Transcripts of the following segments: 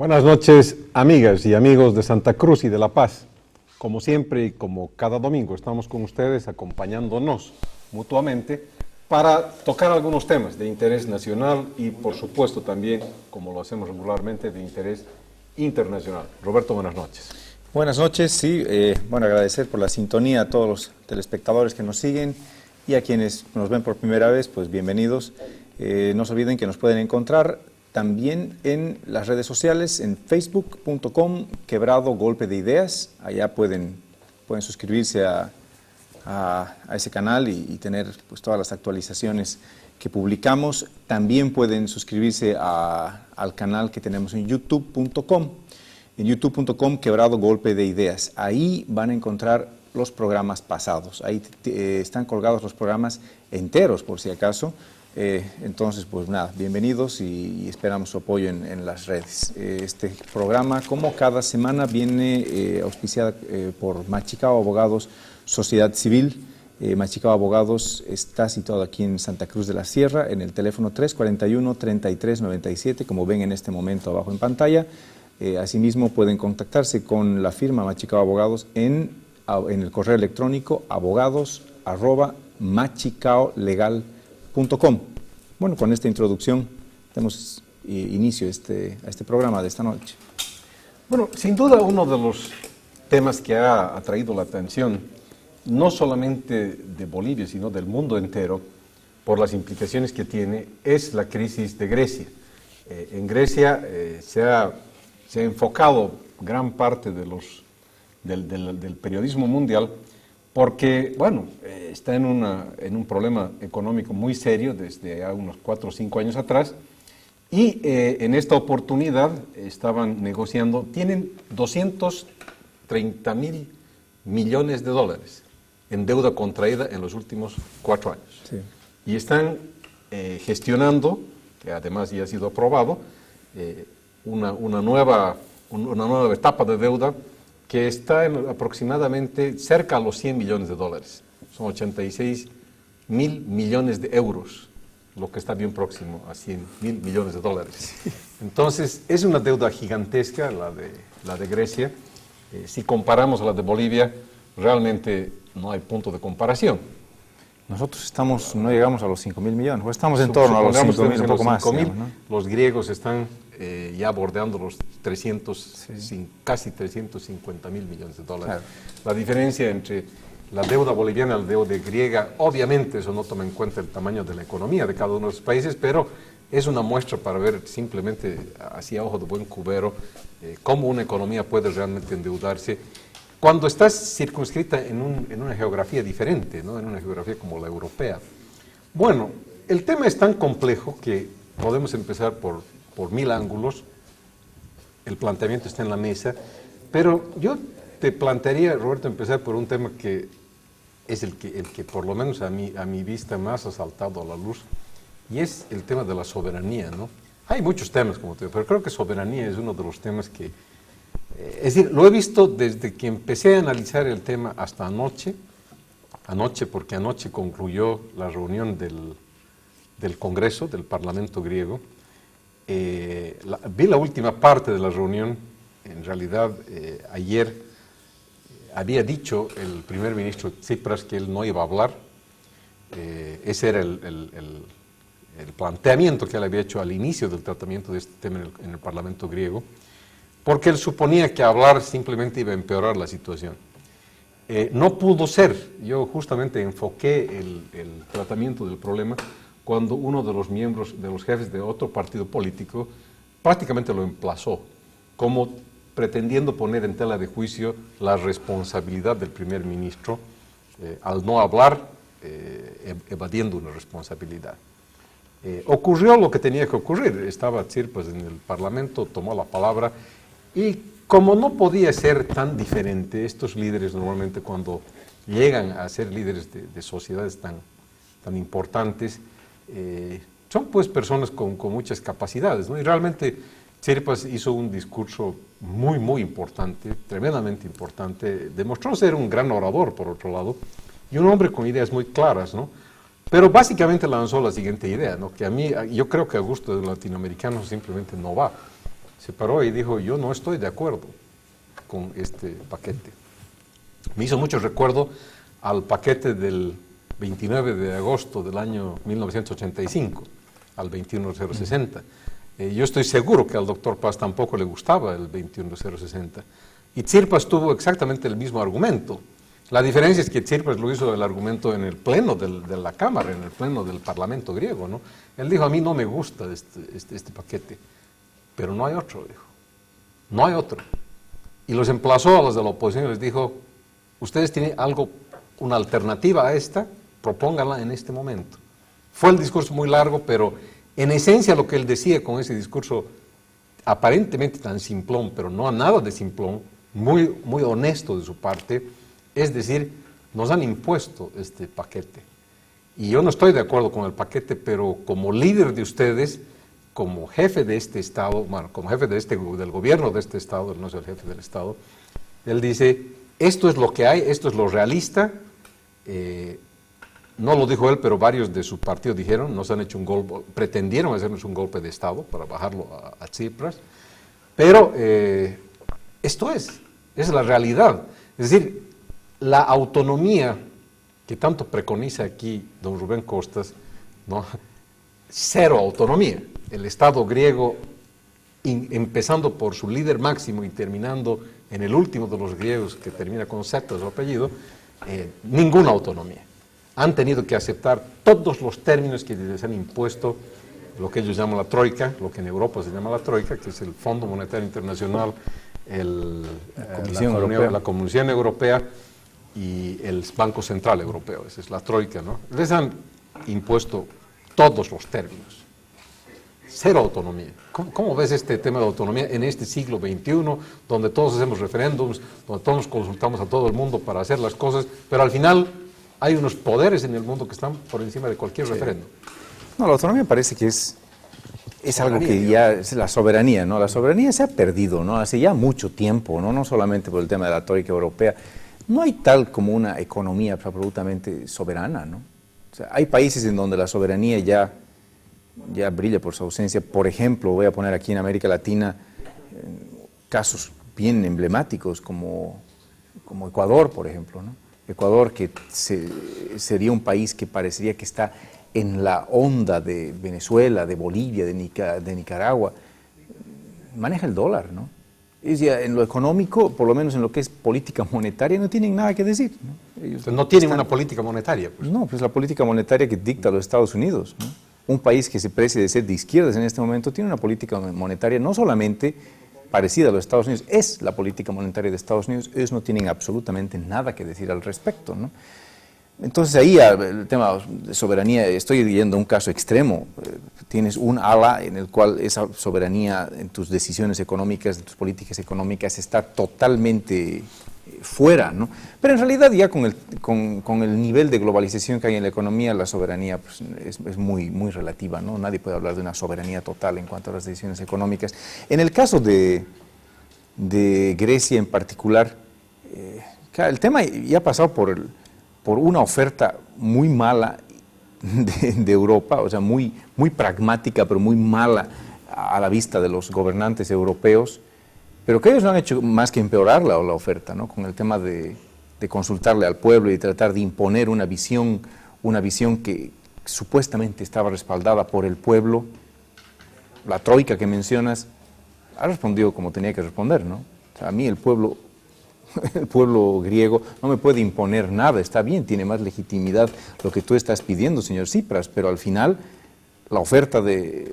Buenas noches, amigas y amigos de Santa Cruz y de La Paz. Como siempre y como cada domingo estamos con ustedes acompañándonos mutuamente para tocar algunos temas de interés nacional y por supuesto también, como lo hacemos regularmente, de interés internacional. Roberto, buenas noches. Buenas noches, sí, agradecer por la sintonía a todos los telespectadores que nos siguen y a quienes nos ven por primera vez, pues bienvenidos. No se olviden que nos pueden encontrar también en las redes sociales, en facebook.com, Quebrado Golpe de Ideas. Allá pueden suscribirse a ese canal y tener pues, todas las actualizaciones que publicamos. También pueden suscribirse al canal que tenemos en youtube.com. En youtube.com, Quebrado Golpe de Ideas. Ahí van a encontrar los programas pasados. Ahí están colgados los programas enteros, por si acaso. Entonces, pues nada, bienvenidos y esperamos su apoyo en las redes. Este programa, como cada semana, viene auspiciado por Machicao Abogados, Sociedad Civil. Machicao Abogados está situado aquí en Santa Cruz de la Sierra, en el teléfono 341-3397, como ven en este momento abajo en pantalla. Asimismo, pueden contactarse con la firma Machicao Abogados en el correo electrónico abogados@machicaolegal.com. Bueno, con esta introducción damos inicio a este programa de esta noche. Bueno, sin duda uno de los temas que ha atraído la atención, no solamente de Bolivia, sino del mundo entero, por las implicaciones que tiene, es la crisis de Grecia. En Grecia se ha enfocado gran parte del periodismo mundial porque, bueno, está en un problema económico muy serio desde unos 4 o 5 años atrás y en esta oportunidad estaban negociando, tienen 230.000 millones de dólares en deuda contraída en los últimos 4 años. Sí. Y están gestionando, que además ya ha sido aprobado, una nueva etapa de deuda que está aproximadamente cerca a los 100 millones de dólares. Son 86.000 millones de euros, lo que está bien próximo a 100.000 millones de dólares. Entonces, es una deuda gigantesca la de Grecia. Si comparamos a la de Bolivia, realmente no hay punto de comparación. Nosotros no llegamos a los 5.000 millones, estamos en torno a los 5.000, un poco más. Digamos, ¿no? Los griegos están ya bordeando los casi 350.000 millones de dólares. Claro. La diferencia entre la deuda boliviana y la deuda griega, obviamente eso no toma en cuenta el tamaño de la economía de cada uno de los países, pero es una muestra para ver simplemente así a ojo de buen cubero cómo una economía puede realmente endeudarse cuando está circunscrita en una geografía diferente, ¿no? En una geografía como la europea. Bueno, el tema es tan complejo que podemos empezar por 1000 ángulos. El planteamiento está en la mesa, pero yo te plantearía, Roberto, empezar por un tema que es el que por lo menos a mi vista más ha saltado a la luz, y es el tema de la soberanía, ¿no? Hay muchos temas, como te digo, pero creo que soberanía es uno de los temas que... es decir, lo he visto desde que empecé a analizar el tema hasta anoche, porque anoche concluyó la reunión del Congreso, del Parlamento griego. Vi la última parte de la reunión. En realidad, ayer había dicho el primer ministro Tsipras que él no iba a hablar. Ese era el planteamiento que él había hecho al inicio del tratamiento de este tema en el Parlamento griego, porque él suponía que hablar simplemente iba a empeorar la situación. No pudo ser. Yo justamente enfoqué el tratamiento del problema cuando uno de los miembros, de los jefes de otro partido político, prácticamente lo emplazó, como pretendiendo poner en tela de juicio la responsabilidad del primer ministro al no hablar, evadiendo una responsabilidad. Ocurrió lo que tenía que ocurrir. Estaba Tsipras en el Parlamento, tomó la palabra, y como no podía ser tan diferente, estos líderes normalmente cuando llegan a ser líderes de sociedades tan importantes, son pues personas con muchas capacidades, ¿no? Y realmente Tsipras hizo un discurso muy importante, tremendamente importante, demostró ser un gran orador por otro lado, y un hombre con ideas muy claras, ¿no? Pero básicamente lanzó la siguiente idea, ¿no? Que yo creo que a gusto de los latinoamericanos simplemente no va. se paró y dijo, yo no estoy de acuerdo con este paquete. Me hizo mucho recuerdo al paquete del 29 de agosto del año 1985, al 21060. Yo estoy seguro que al doctor Paz tampoco le gustaba el 21060. Y Tsipras tuvo exactamente el mismo argumento. La diferencia es que Tsipras lo hizo el argumento en el pleno de la Cámara, en el pleno del Parlamento griego, ¿no? Él dijo, a mí no me gusta este paquete, pero no hay otro, dijo. No hay otro. Y los emplazó a los de la oposición y les dijo, ustedes tienen algo, una alternativa a esta, propónganla en este momento. Fue el discurso muy largo, pero en esencia lo que él decía con ese discurso aparentemente tan simplón, pero no a nada de simplón, muy, muy honesto de su parte, es decir, nos han impuesto este paquete. Y yo no estoy de acuerdo con el paquete, pero como líder de ustedes, como jefe de este Estado, bueno, como jefe del gobierno de este Estado, él no es el jefe del Estado, él dice, esto es lo que hay, esto es lo realista. No lo dijo él, pero varios de su partido dijeron, nos han hecho un golpe, pretendieron hacernos un golpe de Estado para bajarlo a Tsipras, pero esto es la realidad. Es decir, la autonomía que tanto preconiza aquí don Rubén Costas, ¿no? Cero autonomía. El Estado griego, empezando por su líder máximo y terminando en el último de los griegos que termina con Z, su apellido, ninguna autonomía. Han tenido que aceptar todos los términos que les han impuesto lo que ellos llaman la Troika, lo que en Europa se llama la Troika, que es el Fondo Monetario Internacional, la Comisión Europea y el Banco Central Europeo, esa es la Troika, ¿no? Les han impuesto todos los términos. Cero autonomía. ¿Cómo ves este tema de autonomía en este siglo XXI, donde todos hacemos referéndums, donde todos consultamos a todo el mundo para hacer las cosas, pero al final hay unos poderes en el mundo que están por encima de cualquier referéndum? No, la autonomía parece que es algo que ya es la soberanía, ¿no? La soberanía se ha perdido, ¿no? Hace ya mucho tiempo, ¿no? No solamente por el tema de la Troika Europea. No hay tal como una economía absolutamente soberana, ¿no? O sea, hay países en donde la soberanía ya brilla por su ausencia. Por ejemplo, voy a poner aquí en América Latina casos bien emblemáticos como Ecuador, por ejemplo, ¿no? Ecuador, que sería un país que parecería que está en la onda de Venezuela, de Bolivia, de Nicaragua, maneja el dólar, ¿no? En lo económico, por lo menos en lo que es política monetaria, no tienen nada que decir, ¿no? Ellos no tienen una política monetaria. Pues. No, pues la política monetaria que dicta los Estados Unidos, ¿no? Un país que se precie de ser de izquierdas en este momento tiene una política monetaria no solamente parecida a los Estados Unidos, es la política monetaria de Estados Unidos. Ellos no tienen absolutamente nada que decir al respecto, ¿no? Entonces ahí el tema de soberanía, estoy viendo un caso extremo, tienes un ala en el cual esa soberanía en tus decisiones económicas, en tus políticas económicas está totalmente fuera, ¿no? Pero en realidad ya con el nivel de globalización que hay en la economía, la soberanía pues, es muy, muy relativa, ¿no? Nadie puede hablar de una soberanía total en cuanto a las decisiones económicas. En el caso de Grecia en particular, el tema ya ha pasado por una oferta muy mala de Europa, o sea, muy, muy pragmática, pero muy mala a la vista de los gobernantes europeos, pero que ellos no han hecho más que empeorar la oferta, ¿no? Con el tema de consultarle al pueblo y tratar de imponer una visión que supuestamente estaba respaldada por el pueblo. La troika que mencionas ha respondido como tenía que responder, ¿no? O sea, a mí el pueblo griego no me puede imponer nada, está bien, tiene más legitimidad lo que tú estás pidiendo, señor Tsipras, pero al final la oferta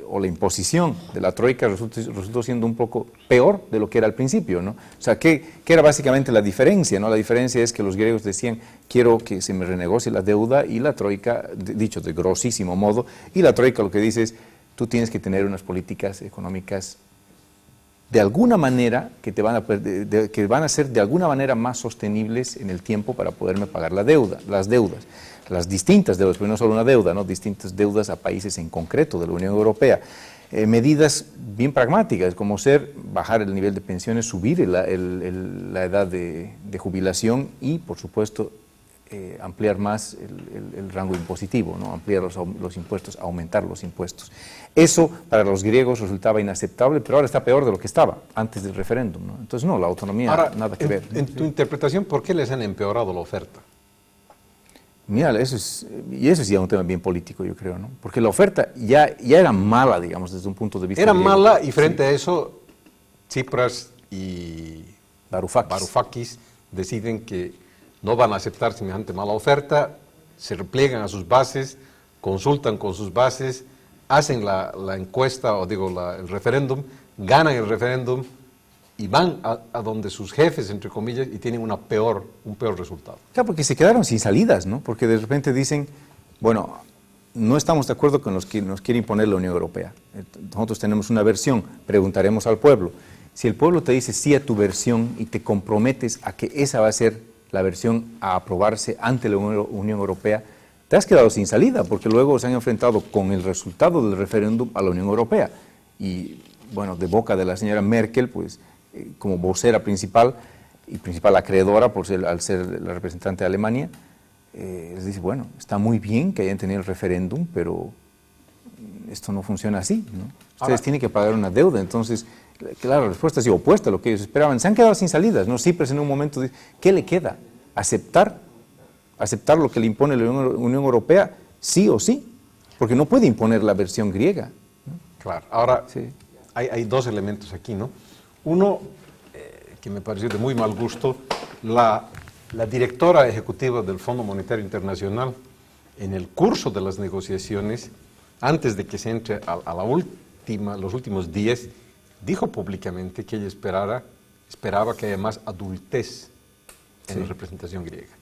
o la imposición de la troika resultó siendo un poco peor de lo que era al principio, ¿no? O sea, ¿qué era básicamente la diferencia, ¿no? La diferencia es que los griegos decían, quiero que se me renegocie la deuda, y la troika, dicho de grosísimo modo, y la troika lo que dice es, tú tienes que tener unas políticas económicas de alguna manera que van a ser de alguna manera más sostenibles en el tiempo para poderme pagar las deudas, las distintas deudas, pero no solo una deuda, ¿no? Distintas deudas a países en concreto de la Unión Europea. Medidas bien pragmáticas, como bajar el nivel de pensiones, subir la edad de jubilación y, por supuesto, ampliar más el rango impositivo, ¿no? Ampliar los impuestos, aumentar los impuestos. Eso para los griegos resultaba inaceptable, pero ahora está peor de lo que estaba antes del referéndum, ¿no? Entonces no, la autonomía ahora, nada que ver. En tu interpretación, ¿por qué les han empeorado la oferta? Mira, eso es ya un tema bien político, yo creo, ¿no? Porque la oferta ya era mala, digamos, desde un punto de vista Era griego. mala y frente a eso, Tsipras y Varoufakis deciden que no van a aceptar semejante mala oferta, se repliegan a sus bases, consultan con sus bases, hacen la encuesta, o digo, el referéndum, ganan el referéndum y van a donde sus jefes, entre comillas, y tienen un peor resultado. Claro, porque se quedaron sin salidas, ¿no? Porque de repente dicen, bueno, no estamos de acuerdo con los que nos quiere imponer la Unión Europea. Nosotros tenemos una versión, preguntaremos al pueblo. Si el pueblo te dice sí a tu versión y te comprometes a que esa va a ser la versión a aprobarse ante la Unión Europea, te has quedado sin salida, porque luego se han enfrentado con el resultado del referéndum a la Unión Europea. Y, bueno, de boca de la señora Merkel, pues, como vocera principal y principal acreedora, al ser la representante de Alemania, les dice, bueno, está muy bien que hayan tenido el referéndum, pero esto no funciona así, ¿no? Ustedes tienen que pagar una deuda. Entonces, claro, la respuesta ha sido opuesta a lo que ellos esperaban. Se han quedado sin salidas, ¿no? Tsipras en un momento dice, ¿qué le queda? ¿Aceptar lo que le impone la Unión Europea, sí o sí? Porque no puede imponer la versión griega, ¿no? Claro, ahora sí. hay dos elementos aquí, ¿no? Uno, que me pareció de muy mal gusto, la directora ejecutiva del Fondo Monetario Internacional, en el curso de las negociaciones, antes de que se entre a los últimos días, dijo públicamente que ella esperaba que haya más adultez en la representación griega.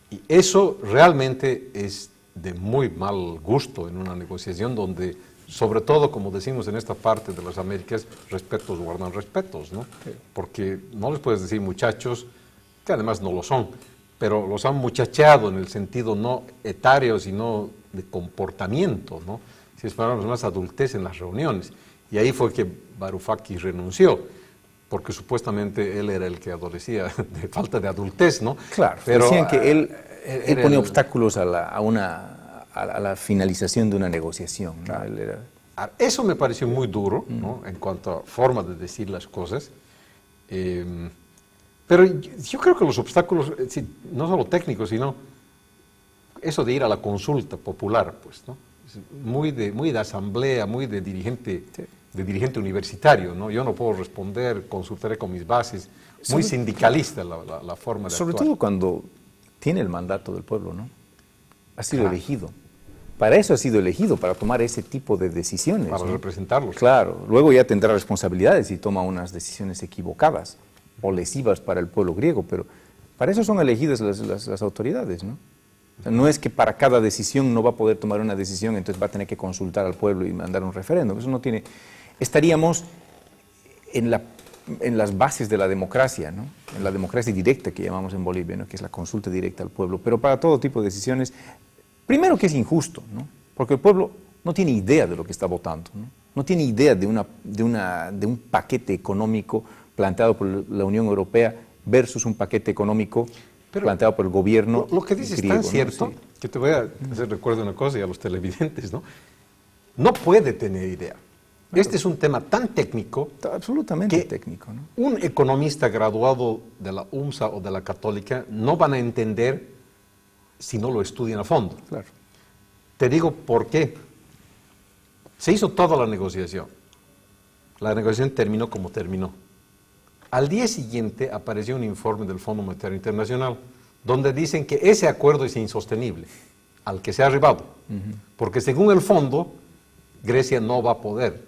Y eso realmente es de muy mal gusto en una negociación donde, sobre todo, como decimos en esta parte de las Américas, respetos guardan respetos, ¿no? Sí. Porque no les puedes decir muchachos, que además no lo son, pero los han muchacheado en el sentido no etario, sino de comportamiento, ¿no? Si esperamos más adultez en las reuniones. Y ahí fue que Varoufakis renunció, porque supuestamente él era el que adolecía de falta de adultez, ¿no? Claro, pero decían que él ponía obstáculos a la finalización de una negociación, ¿no? Claro. Eso me pareció muy duro, ¿no? En cuanto a forma de decir las cosas. Pero yo creo que los obstáculos, no solo técnicos, sino eso de ir a la consulta popular, pues, ¿no? Muy de asamblea, muy de dirigente universitario, ¿no? Yo no puedo responder, consultaré con mis bases. Muy sindicalista la forma de sobre actuar. Todo cuando tiene el mandato del pueblo, ¿no? Ha sido elegido. Para eso ha sido elegido, para tomar ese tipo de decisiones. Para, ¿no?, representarlos. Claro. Luego ya tendrá responsabilidades y toma unas decisiones equivocadas o lesivas para el pueblo griego, pero para eso son elegidas las autoridades, ¿no? O sea, no es que para cada decisión no va a poder tomar una decisión, entonces va a tener que consultar al pueblo y mandar un referéndum. Eso no tiene... Estaríamos en las bases de la democracia, ¿no? En la democracia directa que llamamos en Bolivia, ¿no? Que es la consulta directa al pueblo. Pero para todo tipo de decisiones, primero que es injusto, ¿no? Porque el pueblo no tiene idea de lo que está votando, ¿no? No tiene idea de un paquete económico planteado por la Unión Europea versus un paquete económico planteado por el gobierno. Lo que dices griego, es tan cierto, ¿no? Sí. Que te voy a hacer recuerdo una cosa y a los televidentes, ¿no? No puede tener idea. Claro. Este es un tema tan técnico. Absolutamente técnico, ¿no? Un economista graduado de la UMSA o de la Católica no van a entender si no lo estudian a fondo. Claro. Te digo por qué. Se hizo toda la negociación. La negociación terminó como terminó. Al día siguiente apareció un informe del Fondo Monetario Internacional donde dicen que ese acuerdo es insostenible al que se ha arribado. Porque según el fondo, Grecia no va a poder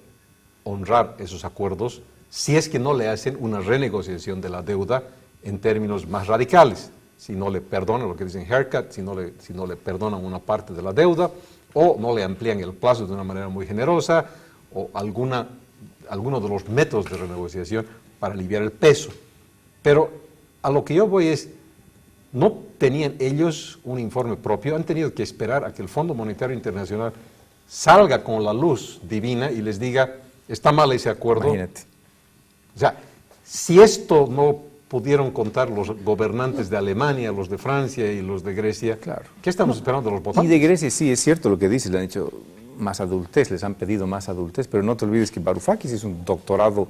honrar esos acuerdos si es que no le hacen una renegociación de la deuda en términos más radicales. Si no le perdonan lo que dicen haircut, si no le perdonan una parte de la deuda, o no le amplían el plazo de una manera muy generosa, o alguno de los métodos de renegociación para aliviar el peso. Pero a lo que yo voy es, no tenían ellos un informe propio, han tenido que esperar a que el Fondo Monetario Internacional salga con la luz divina y les diga, está mal ese acuerdo. Imagínate. O sea, si esto no pudieron contar los gobernantes de Alemania, los de Francia y los de Grecia. Claro. ¿Qué estamos esperando de los votantes? Y de Grecia sí, es cierto lo que dices, le han hecho más adultez, les han pedido más adultez, pero no te olvides que Varoufakis es un doctorado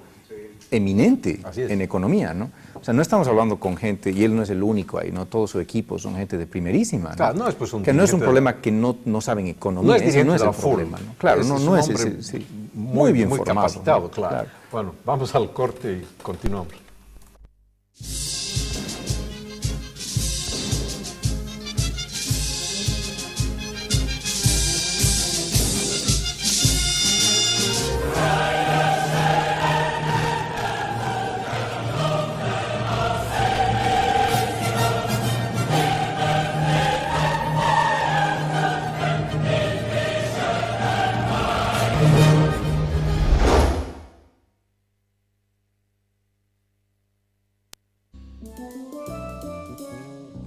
eminente en economía, ¿no? O sea, no estamos hablando con gente, y él no es el único ahí, ¿no? Todo su equipo son gente de primerísima, ¿no? Claro, no es pues un que no es un problema que no saben economía, no es ese no es el full, problema, ¿no? Claro, es no es hombre ese, sí, muy bien formado, capacitado, ¿no? claro. Bueno, vamos al corte y continuamos.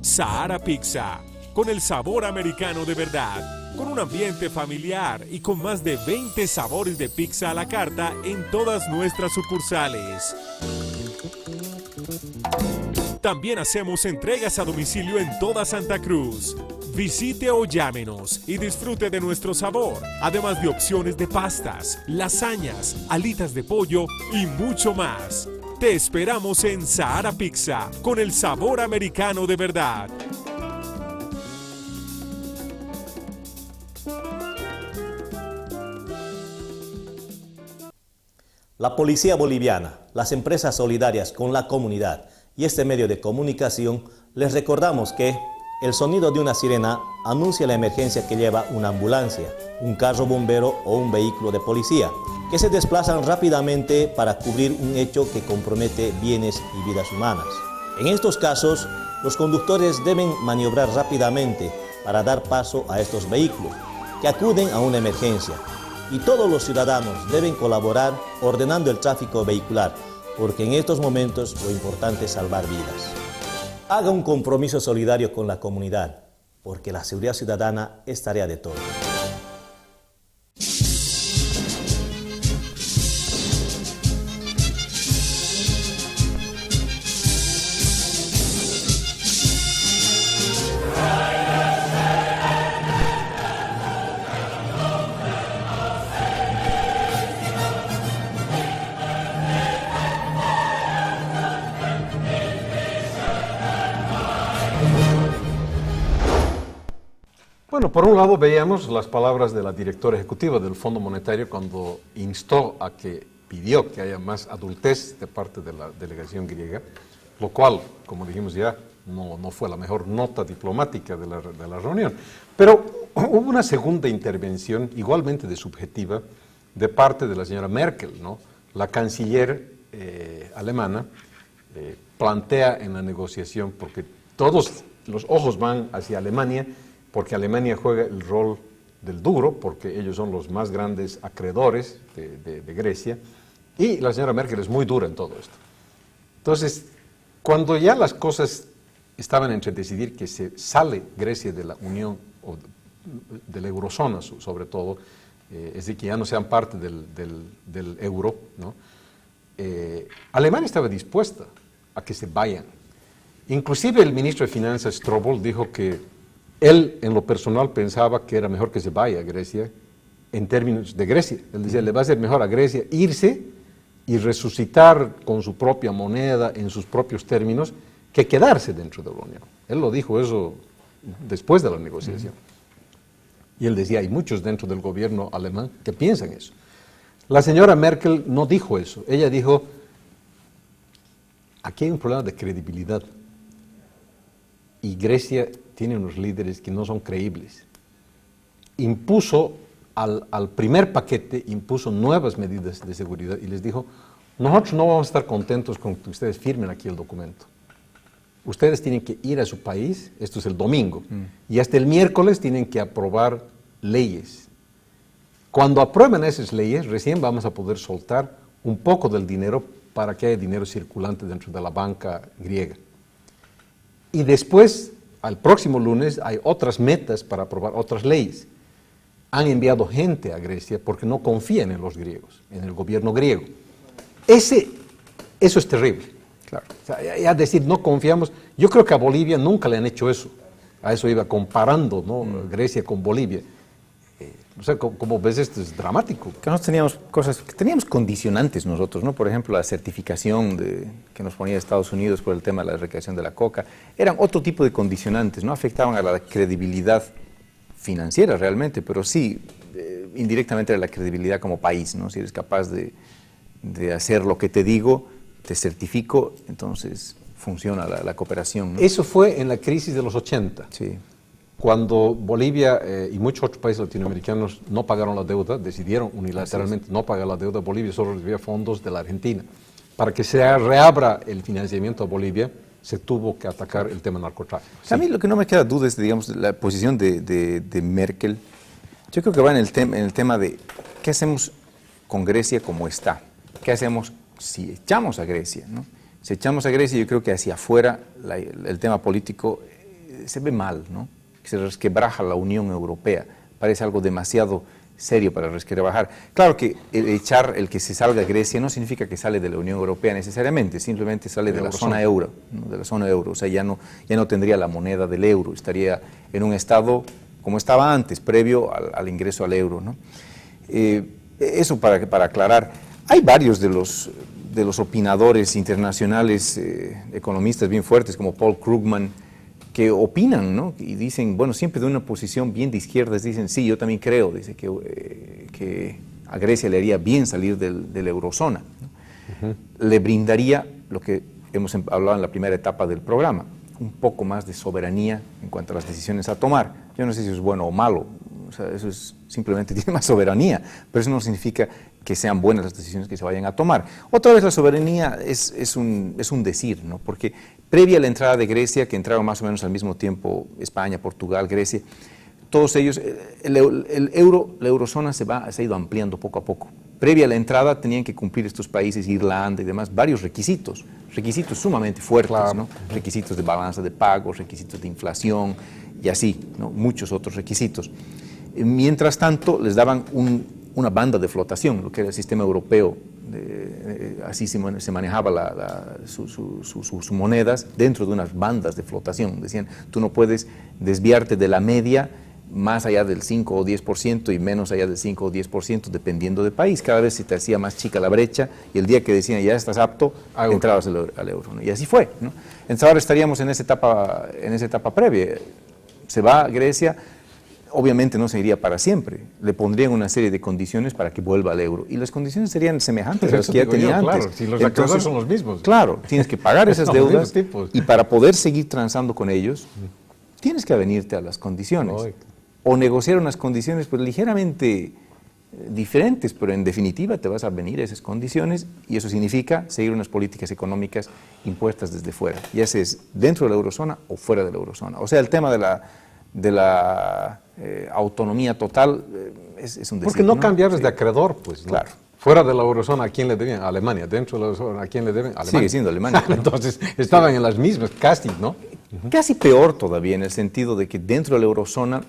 Sahara Pizza, con el sabor americano de verdad, con un ambiente familiar y con más de 20 sabores de pizza a la carta en todas nuestras sucursales. También hacemos entregas a domicilio en toda Santa Cruz. Visite o llámenos y disfrute de nuestro sabor, además de opciones de pastas, lasañas, alitas de pollo y mucho más. Te esperamos en Sahara Pizza, con el sabor americano de verdad. La Policía Boliviana, las empresas solidarias con la comunidad y este medio de comunicación, les recordamos que el sonido de una sirena anuncia la emergencia que lleva una ambulancia, un carro bombero o un vehículo de policía, que se desplazan rápidamente para cubrir un hecho que compromete bienes y vidas humanas. En estos casos, los conductores deben maniobrar rápidamente para dar paso a estos vehículos, que acuden a una emergencia. Y todos los ciudadanos deben colaborar ordenando el tráfico vehicular, porque en estos momentos lo importante es salvar vidas. Haga un compromiso solidario con la comunidad, porque la seguridad ciudadana es tarea de todos. Bueno, por un lado veíamos las palabras de la directora ejecutiva del Fondo Monetario cuando pidió que haya más adultez de parte de la delegación griega, lo cual, como dijimos ya, no fue la mejor nota diplomática de la reunión. Pero hubo una segunda intervención, igualmente de subjetiva, de parte de la señora Merkel, ¿no? La canciller alemana plantea en la negociación, porque todos los ojos van hacia Alemania, porque Alemania juega el rol del duro, porque ellos son los más grandes acreedores de Grecia, y la señora Merkel es muy dura en todo esto. Entonces, cuando ya las cosas estaban entre decidir que se sale Grecia de la Unión, o de la eurozona sobre todo, es decir, que ya no sean parte del euro, ¿no? Alemania estaba dispuesta a que se vayan. Inclusive el ministro de Finanzas, Strobl, dijo que él, en lo personal, pensaba que era mejor que se vaya a Grecia en términos de Grecia. Él decía, le va a ser mejor a Grecia irse y resucitar con su propia moneda, en sus propios términos, que quedarse dentro de la Unión. Él lo dijo eso después de la negociación. Y él decía, hay muchos dentro del gobierno alemán que piensan eso. La señora Merkel no dijo eso. Ella dijo, aquí hay un problema de credibilidad. Y Grecia tiene unos líderes que no son creíbles. Impuso al primer paquete, impuso nuevas medidas de seguridad y les dijo, nosotros no vamos a estar contentos con que ustedes firmen aquí el documento. Ustedes tienen que ir a su país, esto es el domingo, y hasta el miércoles tienen que aprobar leyes. Cuando aprueben esas leyes, recién vamos a poder soltar un poco del dinero para que haya dinero circulante dentro de la banca griega. Y después, al próximo lunes, hay otras metas para aprobar otras leyes. Han enviado gente a Grecia porque no confían en los griegos, en el gobierno griego. Eso es terrible. Claro. O sea, ya decir, no confiamos, yo creo que a Bolivia nunca le han hecho eso. A eso iba comparando, ¿no? Grecia con Bolivia. O sea, como ves, esto es dramático. Que teníamos condicionantes nosotros, ¿no? Por ejemplo, la certificación que nos ponía Estados Unidos por el tema de la recreación de la coca, eran otro tipo de condicionantes, no afectaban a la credibilidad financiera realmente, pero sí, indirectamente a la credibilidad como país, ¿no? Si eres capaz de hacer lo que te digo, te certifico, entonces funciona la cooperación, ¿no? Eso fue en la crisis de los 80. Sí. Cuando Bolivia y muchos otros países latinoamericanos no pagaron la deuda, decidieron unilateralmente no pagar la deuda, Bolivia solo recibía fondos de la Argentina. Para que se reabra el financiamiento a Bolivia, se tuvo que atacar el tema narcotráfico. Sí. A mí lo que no me queda duda es, digamos, la posición de Merkel. Yo creo que va en el tema de qué hacemos con Grecia como está. ¿Qué hacemos si echamos a Grecia, ¿no? Si echamos a Grecia, yo creo que hacia afuera el tema político se ve mal, ¿no? Se resquebraja la Unión Europea. Parece algo demasiado serio para resquebrajar. Claro que el que se salga Grecia no significa que sale de la Unión Europea necesariamente, simplemente sale de la zona euro, ¿no? De la zona euro. O sea, ya no tendría la moneda del euro, estaría en un estado como estaba antes, previo al ingreso al euro, ¿no? Eso para aclarar. Hay varios de los opinadores internacionales, economistas bien fuertes, como Paul Krugman, que opinan, ¿no? Y dicen, bueno, siempre de una posición bien de izquierdas, dicen, sí, yo también creo, dice que a Grecia le haría bien salir de la eurozona, ¿no? Le brindaría lo que hemos hablado en la primera etapa del programa, un poco más de soberanía en cuanto a las decisiones a tomar. Yo no sé si eso es bueno o malo, o sea, eso es simplemente tiene más soberanía, pero eso no significa que sean buenas las decisiones que se vayan a tomar. Otra vez la soberanía es un decir, ¿no? Porque previa a la entrada de Grecia, que entraron más o menos al mismo tiempo España, Portugal, Grecia, todos ellos, la eurozona se ha ido ampliando poco a poco. Previa a la entrada tenían que cumplir estos países, Irlanda y demás, varios requisitos sumamente fuertes, claro, ¿no? Requisitos de balanza de pagos, requisitos de inflación y así, ¿no? Muchos otros requisitos. Mientras tanto, les daban una banda de flotación, lo que era el sistema europeo, así se manejaba sus monedas dentro de unas bandas de flotación. Decían, tú no puedes desviarte de la media más allá del 5 o 10% y menos allá del 5 o 10%, dependiendo del país. Cada vez se te hacía más chica la brecha y el día que decían, ya estás apto, entrabas al euro, ¿no? Y así fue, ¿no? Entonces ahora estaríamos en esa etapa previa. Se va a Grecia. Obviamente no se iría para siempre, le pondrían una serie de condiciones para que vuelva al euro y las condiciones serían semejantes a las que ya tenía antes. Claro, si los acreedores son los mismos. Claro, tienes que pagar esas deudas y para poder seguir transando con ellos, tienes que avenirte a las condiciones o negociar unas condiciones pues ligeramente diferentes, pero en definitiva te vas a venir a esas condiciones y eso significa seguir unas políticas económicas impuestas desde fuera, ya sea dentro de la eurozona o fuera de la eurozona. O sea, el tema de la autonomía total es un decir. Porque no cambiar de acreedor, pues, ¿no? Claro. Fuera de la eurozona, ¿a quién le debían? A Alemania. Dentro de la eurozona, ¿a quién le deben? A Alemania. Sigue siendo Alemania. Entonces, estaban en las mismas, casi, ¿no? Casi peor todavía, en el sentido de que dentro de la eurozona,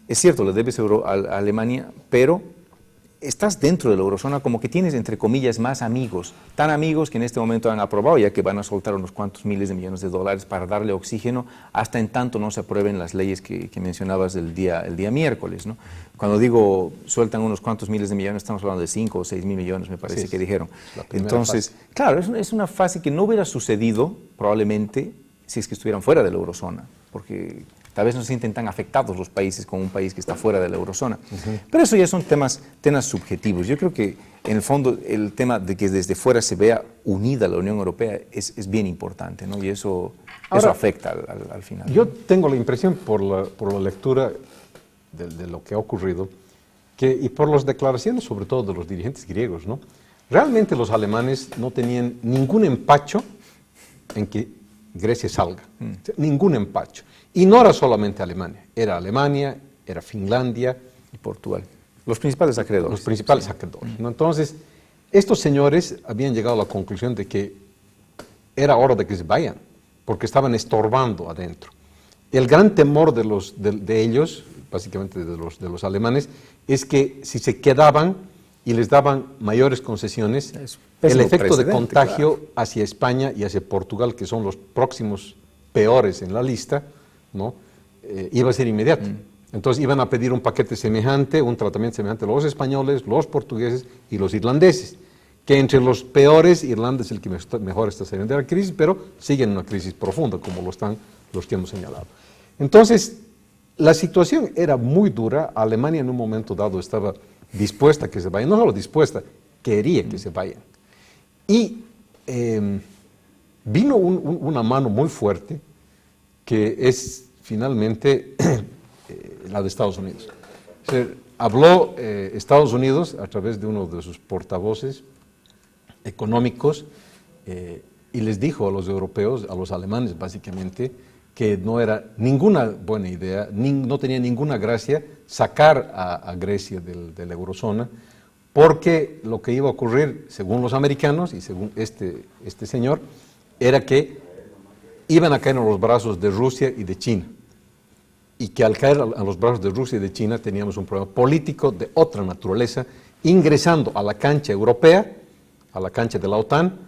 es cierto, le debes a Alemania, pero estás dentro de la eurozona como que tienes, entre comillas, más amigos, tan amigos que en este momento han aprobado, ya que van a soltar unos cuantos miles de millones de dólares para darle oxígeno, hasta en tanto no se aprueben las leyes que mencionabas el día miércoles, ¿no? Cuando digo sueltan unos cuantos miles de millones, estamos hablando de 5 o 6 mil millones, me parece que dijeron. Entonces, claro, es una fase que no hubiera sucedido probablemente si es que estuvieran fuera de la eurozona, porque tal vez no se sienten tan afectados los países como un país que está fuera de la eurozona. Pero eso ya son temas subjetivos. Yo creo que en el fondo el tema de que desde fuera se vea unida la Unión Europea es bien importante, ¿no? Y eso afecta al final. Yo tengo la impresión por la lectura de lo que ha ocurrido y por las declaraciones sobre todo de los dirigentes griegos, ¿no? Realmente los alemanes no tenían ningún empacho en que Grecia salga, ningún empacho. Y no era solamente Alemania, era Alemania, era Finlandia y Portugal. Los principales acreedores. Los principales acreedores, ¿no? Entonces, estos señores habían llegado a la conclusión de que era hora de que se vayan, porque estaban estorbando adentro. El gran temor de ellos, básicamente de los alemanes, es que si se quedaban y les daban mayores concesiones, el efecto de contagio hacia España y hacia Portugal, que son los próximos peores en la lista, ¿no? Iba a ser inmediato. Entonces iban a pedir un paquete semejante, un tratamiento semejante los españoles, los portugueses y los irlandeses, que entre los peores, Irlanda es el que mejor está saliendo de la crisis, pero sigue en una crisis profunda, como lo están los que hemos señalado. Entonces, la situación era muy dura. Alemania en un momento dado estaba dispuesta a que se vayan, no solo dispuesta, quería que se vayan. Y vino una mano muy fuerte, que es finalmente la de Estados Unidos. O sea, habló Estados Unidos a través de uno de sus portavoces económicos y les dijo a los europeos, a los alemanes básicamente, que no era ninguna buena idea, no tenía ninguna gracia sacar a Grecia de la eurozona, porque lo que iba a ocurrir, según los americanos y según este señor, era que iban a caer en los brazos de Rusia y de China. Y que al caer a los brazos de Rusia y de China teníamos un problema político de otra naturaleza, ingresando a la cancha europea, a la cancha de la OTAN,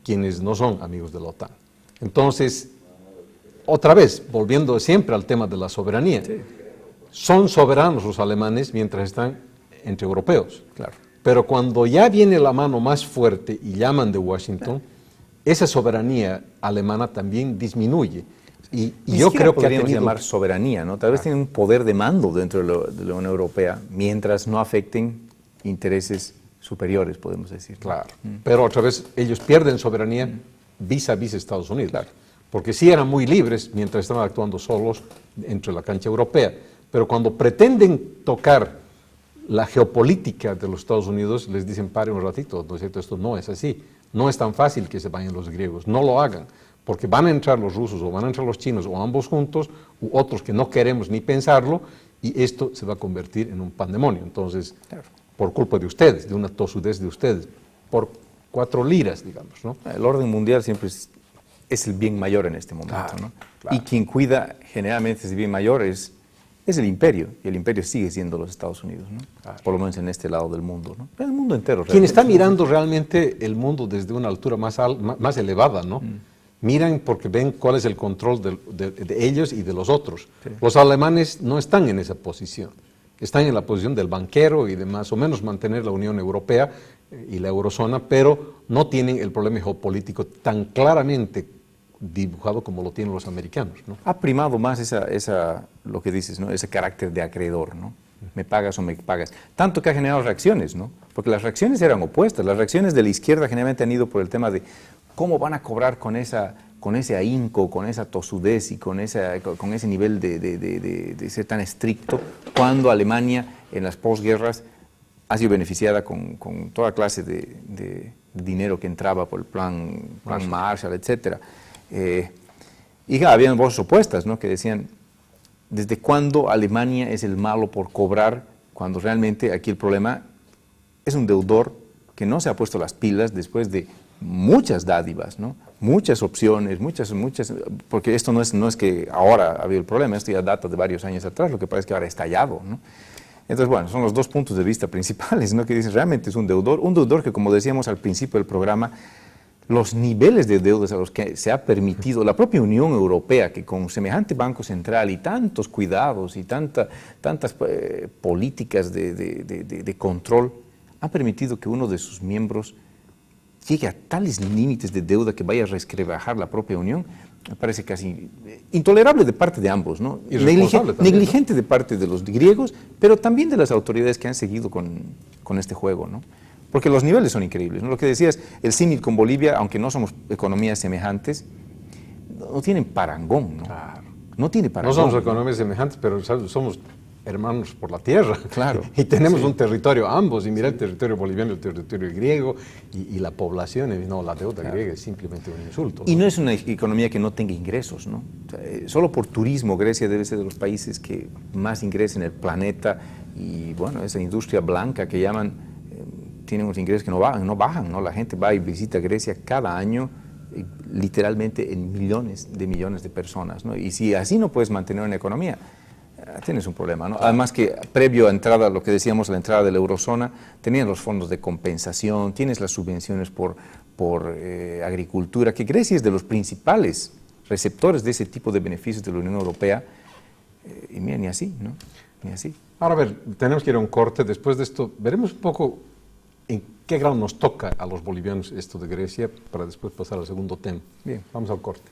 quienes no son amigos de la OTAN. Entonces, otra vez, volviendo siempre al tema de la soberanía, son soberanos los alemanes mientras están entre europeos. Claro. Pero cuando ya viene la mano más fuerte y llaman de Washington, esa soberanía alemana también disminuye. Y yo creo que podríamos llamar soberanía, ¿no? Tal vez tienen un poder de mando dentro de la Unión Europea, mientras no afecten intereses superiores, podemos decir. Claro, pero otra vez ellos pierden soberanía vis a vis Estados Unidos, claro, porque sí eran muy libres mientras estaban actuando solos entre la cancha europea, pero cuando pretenden tocar la geopolítica de los Estados Unidos, les dicen, pare un ratito, ¿no es cierto? Esto no es así, no es tan fácil que se vayan los griegos, no lo hagan, porque van a entrar los rusos o van a entrar los chinos o ambos juntos, u otros que no queremos ni pensarlo, y esto se va a convertir en un pandemonio. Entonces, claro, por culpa de ustedes, de una tosudez de ustedes, por 4 liras, digamos, ¿no? El orden mundial siempre es el bien mayor en este momento, claro, ¿no? Claro. Y quien cuida generalmente ese bien mayor es el imperio, y el imperio sigue siendo los Estados Unidos, ¿no? Claro. Por lo menos en este lado del mundo, ¿no? En el mundo entero. Quien está mirando realmente el mundo desde una altura más elevada, ¿no? Miran porque ven cuál es el control de ellos y de los otros. Sí. Los alemanes no están en esa posición. Están en la posición del banquero y de más o menos mantener la Unión Europea y la eurozona, pero no tienen el problema geopolítico tan claramente dibujado como lo tienen los americanos, ¿no? Ha primado más lo que dices, ¿no? Ese carácter de acreedor, ¿no? Me pagas o me pagas. Tanto que ha generado reacciones, ¿no? Porque las reacciones eran opuestas. Las reacciones de la izquierda generalmente han ido por el tema de cómo van a cobrar con ese ahínco, con esa tosudez y con ese nivel de ser tan estricto, cuando Alemania en las posguerras ha sido beneficiada con toda clase de dinero que entraba por el plan Marshall, etc. Y habían voces opuestas, ¿no? Que decían, ¿desde cuándo Alemania es el malo por cobrar, cuando realmente aquí el problema es un deudor que no se ha puesto las pilas después de muchas dádivas, ¿no? Muchas opciones, muchas, porque esto no es que ahora ha habido el problema, esto ya data de varios años atrás, lo que pasa es que ahora ha estallado, ¿no? Entonces, bueno, son los dos puntos de vista principales, ¿no? Que dicen, realmente es un deudor que, como decíamos al principio del programa, los niveles de deudas a los que se ha permitido la propia Unión Europea, que con semejante Banco Central y tantos cuidados y tantas políticas de control, ha permitido que uno de sus miembros llegue a tales límites de deuda que vaya a resquebrajar la propia Unión, me parece casi intolerable de parte de ambos, ¿no? Negligente de parte de los griegos, pero también de las autoridades que han seguido con este juego, ¿no? Porque los niveles son increíbles, ¿no? Lo que decías, el símil con Bolivia, aunque no somos economías semejantes, no tienen parangón, ¿no? Claro. No tiene parangón. No somos economías semejantes, pero somos hermanos por la tierra. Claro. Y tenemos un territorio ambos, y mira el territorio boliviano, el territorio griego, y la población, no, la deuda griega es simplemente un insulto, ¿no? Y no es una economía que no tenga ingresos, ¿no? O sea, solo por turismo Grecia debe ser de los países que más ingresa en el planeta, y bueno, esa industria blanca que llaman, tienen unos ingresos que no bajan, ¿no? La gente va y visita Grecia cada año, literalmente en millones de personas, ¿no? Y si así no puedes mantener una economía, tienes un problema, ¿no? Además que previo a entrada, lo que decíamos, la entrada de la eurozona, tenían los fondos de compensación, tienes las subvenciones por agricultura, que Grecia es de los principales receptores de ese tipo de beneficios de la Unión Europea, y mira, ni así, ¿no? Ni así. Ahora, a ver, tenemos que ir a un corte. Después de esto, veremos un poco en qué grado nos toca a los bolivianos esto de Grecia, para después pasar al segundo tema. Bien. Vamos al corte.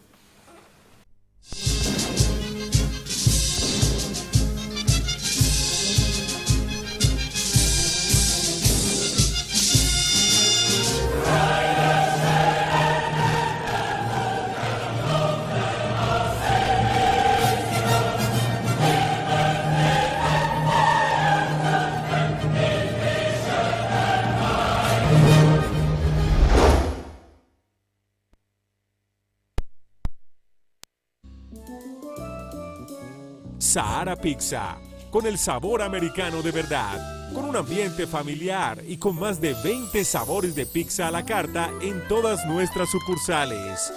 Sahara Pizza, con el sabor americano de verdad, con un ambiente familiar y con más de 20 sabores de pizza a la carta en todas nuestras sucursales.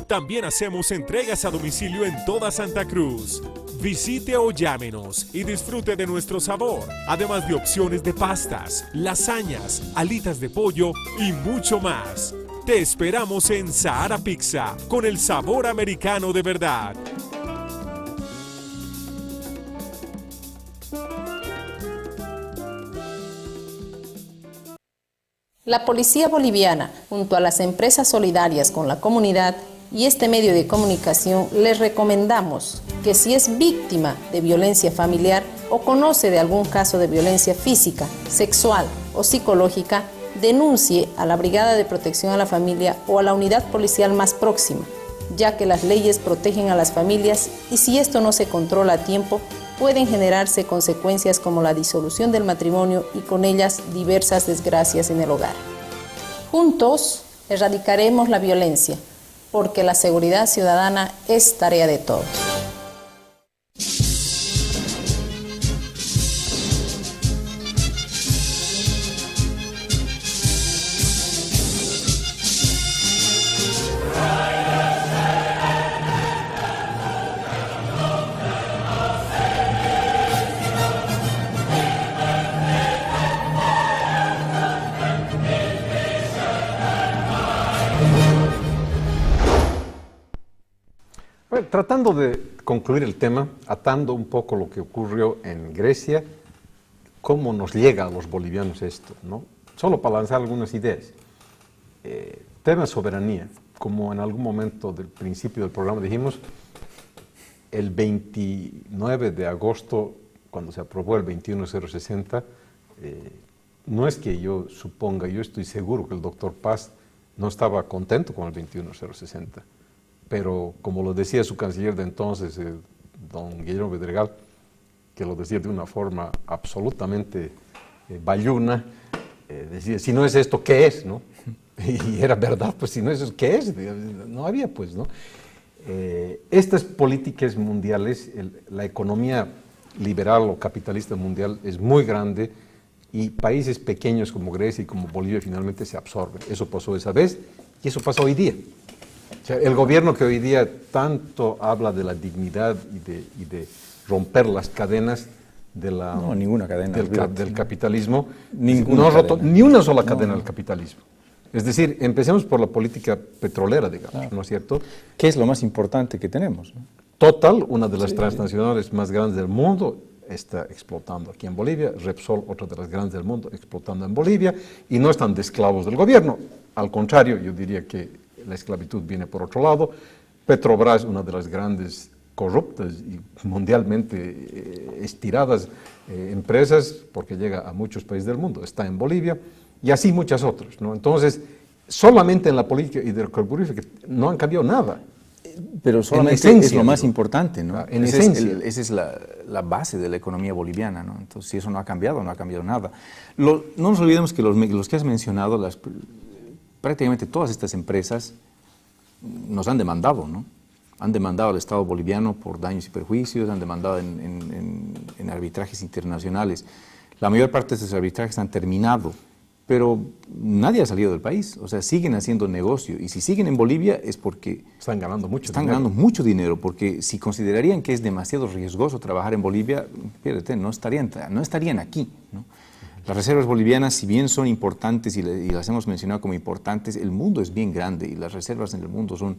También hacemos entregas a domicilio en toda Santa Cruz. Visite o llámenos y disfrute de nuestro sabor, además de opciones de pastas, lasañas, alitas de pollo y mucho más. Te esperamos en Sahara Pizza, con el sabor americano de verdad. La Policía Boliviana, junto a las empresas solidarias con la comunidad y este medio de comunicación, les recomendamos que si es víctima de violencia familiar o conoce de algún caso de violencia física, sexual o psicológica, denuncie a la Brigada de Protección a la Familia o a la unidad policial más próxima, ya que las leyes protegen a las familias y si esto no se controla a tiempo, pueden generarse consecuencias como la disolución del matrimonio y con ellas diversas desgracias en el hogar. Juntos erradicaremos la violencia, porque la seguridad ciudadana es tarea de todos. Bueno, tratando de concluir el tema, atando un poco lo que ocurrió en Grecia, cómo nos llega a los bolivianos esto, ¿no? Solo para lanzar algunas ideas. Tema soberanía, como en algún momento del principio del programa dijimos, el 29 de agosto, cuando se aprobó el 21060, no es que yo suponga, yo estoy seguro que el doctor Paz no estaba contento con el 21060. Pero como lo decía su canciller de entonces, don Guillermo Bedregal, que lo decía de una forma absolutamente bayuna, decía, si no es esto, ¿qué es? ¿No? Y era verdad, pues si no es eso, ¿qué es? No había, pues, ¿no? Estas políticas mundiales, la economía liberal o capitalista mundial es muy grande y países pequeños como Grecia y como Bolivia finalmente se absorben. Eso pasó esa vez y eso pasa hoy día. O sea, el gobierno que hoy día tanto habla de la dignidad y de romper las cadenas de la, no, ninguna cadena del capitalismo, ninguna no ha roto cadena. ni una sola cadena del capitalismo. Es decir, empecemos por la política petrolera, digamos, Claro. ¿no es cierto? ¿Qué es lo más importante que tenemos? ¿No? Total, una de las transnacionales más grandes del mundo, está explotando aquí en Bolivia, Repsol, otra de las grandes del mundo, explotando en Bolivia, y no están de esclavos del gobierno. Al contrario, yo diría que la esclavitud viene por otro lado. Petrobras, una de las grandes corruptas y mundialmente estiradas empresas, porque llega a muchos países del mundo, está en Bolivia, y así muchas otras, ¿no? Entonces, solamente en la política hidrocarburífera no han cambiado nada. Pero solamente esencia, es lo más digo. importante, ¿no? En Esa esencia. esa es la base de la economía boliviana, ¿no? Entonces, si eso no ha cambiado, no ha cambiado nada. No nos olvidemos que los que has mencionado, prácticamente todas estas empresas nos han demandado, ¿no? Han demandado al Estado boliviano por daños y perjuicios, han demandado en arbitrajes internacionales. La mayor parte de esos arbitrajes han terminado, pero nadie ha salido del país, o sea, siguen haciendo negocio, y si siguen en Bolivia es porque Están ganando mucho dinero, porque si considerarían que es demasiado riesgoso trabajar en Bolivia, fíjate, no estarían aquí, ¿no? Las reservas bolivianas, si bien son importantes y las hemos mencionado como importantes, el mundo es bien grande y las reservas en el mundo son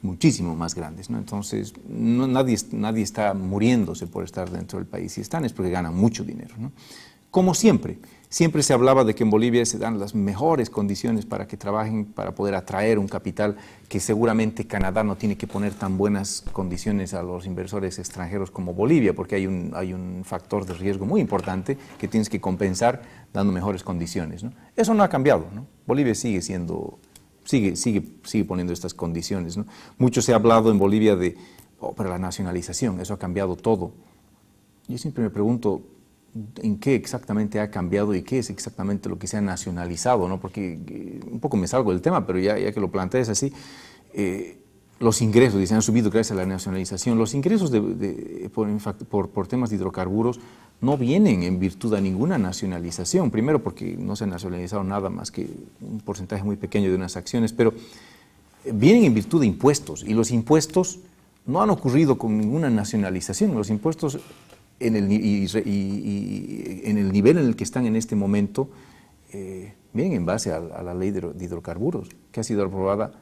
muchísimo más grandes, ¿no? Entonces, nadie está muriéndose por estar dentro del país. Si están es porque ganan mucho dinero, ¿no? Como siempre se hablaba de que en Bolivia se dan las mejores condiciones para que trabajen, para poder atraer un capital, que seguramente Canadá no tiene que poner tan buenas condiciones a los inversores extranjeros como Bolivia, porque hay un factor de riesgo muy importante que tienes que compensar dando mejores condiciones, ¿no? Eso no ha cambiado, ¿no? Bolivia sigue poniendo estas condiciones, ¿no? Mucho se ha hablado en Bolivia para la nacionalización, eso ha cambiado todo. Yo siempre me pregunto, ¿en qué exactamente ha cambiado y qué es exactamente lo que se ha nacionalizado, ¿no? Porque un poco me salgo del tema, pero ya que lo planteas así, los ingresos se han subido gracias a la nacionalización. Los ingresos por temas de hidrocarburos no vienen en virtud a ninguna nacionalización. Primero porque no se ha nacionalizado nada más que un porcentaje muy pequeño de unas acciones, pero vienen en virtud de impuestos, y los impuestos no han ocurrido con ninguna nacionalización. Los impuestos en el nivel en el que están en este momento, vienen en base a la ley de hidrocarburos, que ha sido aprobada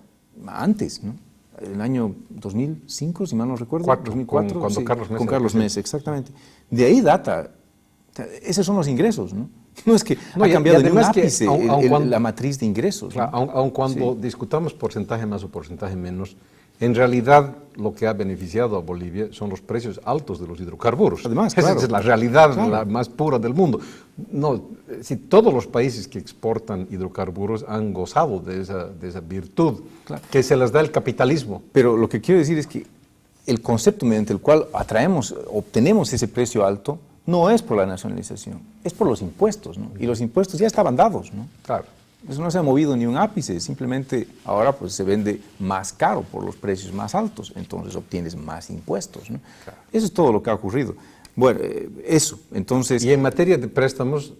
antes, ¿no? En el año 2005, si mal no recuerdo, 2004, cuando Carlos Mesa. Con Carlos Mesa, exactamente. De ahí data, esos son los ingresos, ¿no? No es que ha cambiado de un ápice la matriz de ingresos, ¿no? Aun cuando discutamos porcentaje más o porcentaje menos, en realidad lo que ha beneficiado a Bolivia son los precios altos de los hidrocarburos. Además, esa es la realidad la más pura del mundo. No, si todos los países que exportan hidrocarburos han gozado de esa virtud que se les da el capitalismo. Pero lo que quiero decir es que el concepto mediante el cual obtenemos ese precio alto no es por la nacionalización, es por los impuestos, ¿no? Y los impuestos ya estaban dados, ¿no? Claro. Eso no se ha movido ni un ápice, simplemente ahora pues se vende más caro por los precios más altos, entonces obtienes más impuestos, ¿no? Claro. Eso es todo lo que ha ocurrido. Bueno, eso, entonces... Y en materia de préstamos,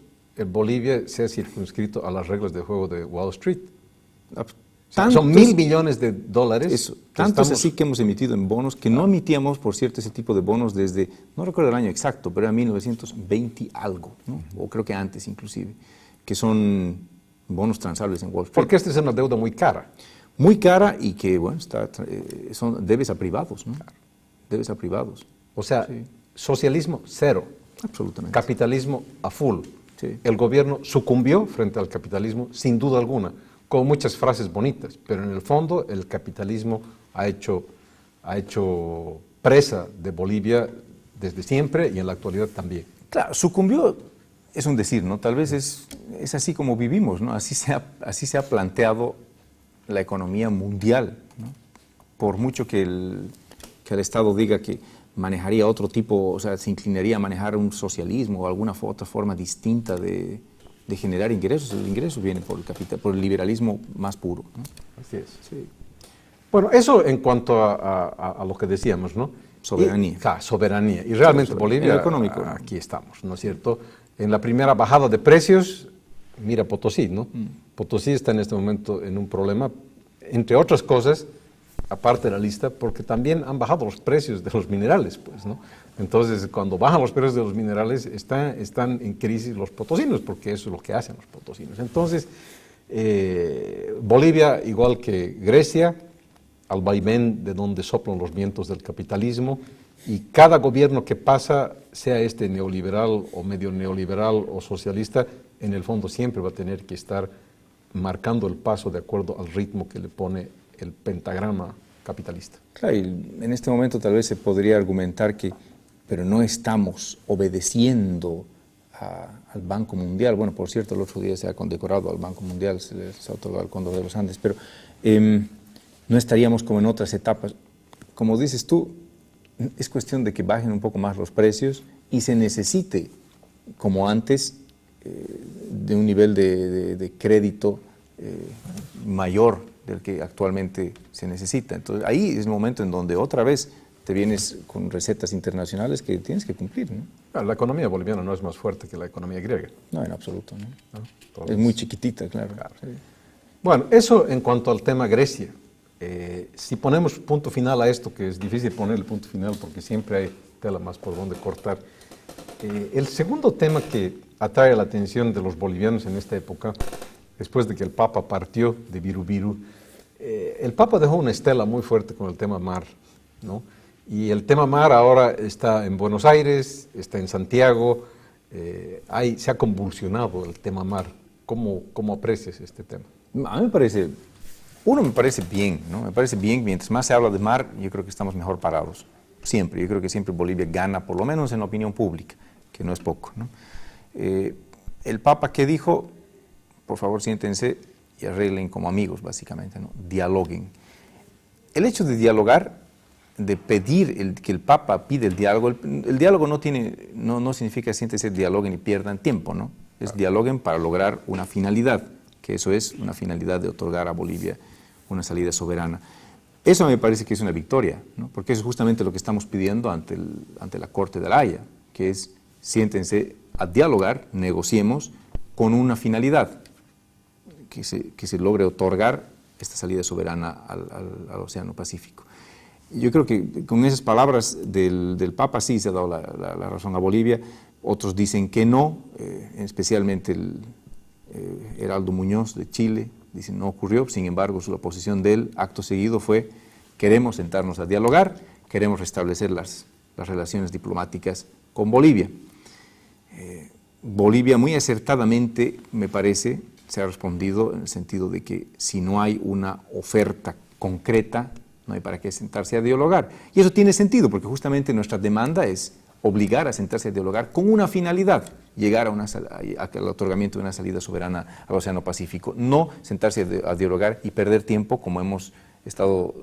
Bolivia se ha circunscrito a las reglas de juego de Wall Street. Son $1.000 millones. Eso, tanto es así que hemos emitido en bonos, que no emitíamos, por cierto, ese tipo de bonos desde, no recuerdo el año exacto, pero era 1920 algo, ¿no? O creo que antes inclusive, que son bonos transables en Wall Street. Porque esta es una deuda muy cara. Muy cara y que, bueno, debes a privados, ¿no? Claro. Debes a privados. O sea, socialismo cero. Absolutamente. Capitalismo a full. Sí. El gobierno sucumbió frente al capitalismo, sin duda alguna, con muchas frases bonitas, pero en el fondo el capitalismo ha hecho presa de Bolivia desde siempre y en la actualidad también. Claro, sucumbió, es un decir, ¿no? Tal vez es así como vivimos, ¿no? Así se ha planteado la economía mundial, ¿no? Por mucho que el Estado diga que manejaría otro tipo, o sea, se inclinaría a manejar un socialismo o alguna otra forma distinta de generar ingresos. El ingreso viene por el liberalismo más puro, ¿no? Así es. Sí. Bueno, eso en cuanto a lo que decíamos, ¿no? Soberanía. Soberanía. Y realmente Bolivia, económico, aquí estamos, ¿no es cierto? En la primera bajada de precios, mira Potosí, ¿no? Potosí está en este momento en un problema, entre otras cosas, aparte de la lista, porque también han bajado los precios de los minerales, pues, ¿no? Entonces, cuando bajan los precios de los minerales, están en crisis los potosinos, porque eso es lo que hacen los potosinos. Entonces, Bolivia, igual que Grecia, al vaivén de donde soplan los vientos del capitalismo, y cada gobierno que pasa, sea este neoliberal o medio neoliberal o socialista, en el fondo siempre va a tener que estar marcando el paso de acuerdo al ritmo que le pone el pentagrama capitalista. Claro, y en este momento tal vez se podría argumentar que, pero no estamos obedeciendo al Banco Mundial. Bueno, por cierto, el otro día se ha condecorado al Banco Mundial, se les ha otorgado el Cóndor de los Andes, pero no estaríamos como en otras etapas. Como dices tú, es cuestión de que bajen un poco más los precios y se necesite, como antes, de un nivel de crédito mayor del que actualmente se necesita. Entonces, ahí es el momento en donde otra vez te vienes con recetas internacionales que tienes que cumplir, ¿no? Claro, la economía boliviana no es más fuerte que la economía griega. No, en absoluto, ¿no? ¿No? Es Entonces, muy chiquitita, claro. Sí. bueno, eso en cuanto al tema Grecia. Si ponemos punto final a esto, que es difícil poner el punto final porque siempre hay tela más por donde cortar, el segundo tema que atrae la atención de los bolivianos en esta época, después de que el Papa partió de Viru Viru, el Papa dejó una estela muy fuerte con el tema mar, ¿no? Y el tema mar ahora está en Buenos Aires, está en Santiago, se ha convulsionado el tema mar. ¿Cómo aprecias este tema? A mí me parece, me parece bien, ¿no? Me parece bien, mientras más se habla de mar, yo creo que estamos mejor parados. Siempre, yo creo que siempre Bolivia gana, por lo menos en la opinión pública, que no es poco, ¿no? El Papa, ¿qué dijo? Por favor, siéntense y arreglen como amigos, básicamente, ¿no? Dialoguen. El hecho de dialogar, de pedir, que el Papa pide el diálogo, el diálogo no significa siéntense, dialoguen y pierdan tiempo, ¿no? Es dialoguen para lograr una finalidad, que eso es una finalidad de otorgar a Bolivia una salida soberana. Eso me parece que es una victoria, ¿no? Porque eso es justamente lo que estamos pidiendo ante la Corte de la Haya, que es siéntense a dialogar, negociemos con una finalidad, que se logre otorgar esta salida soberana al Océano Pacífico. Yo creo que con esas palabras del Papa sí se ha dado la razón a Bolivia. Otros dicen que no, especialmente Heraldo Muñoz de Chile, dicen no ocurrió. Sin embargo, la posición de él, acto seguido, fue queremos sentarnos a dialogar, queremos restablecer las relaciones diplomáticas con Bolivia. Bolivia muy acertadamente, me parece, se ha respondido en el sentido de que si no hay una oferta concreta, no hay para qué sentarse a dialogar. Y eso tiene sentido, porque justamente nuestra demanda es obligar a sentarse a dialogar con una finalidad, llegar al otorgamiento de una salida soberana al Océano Pacífico, no sentarse a dialogar y perder tiempo como hemos estado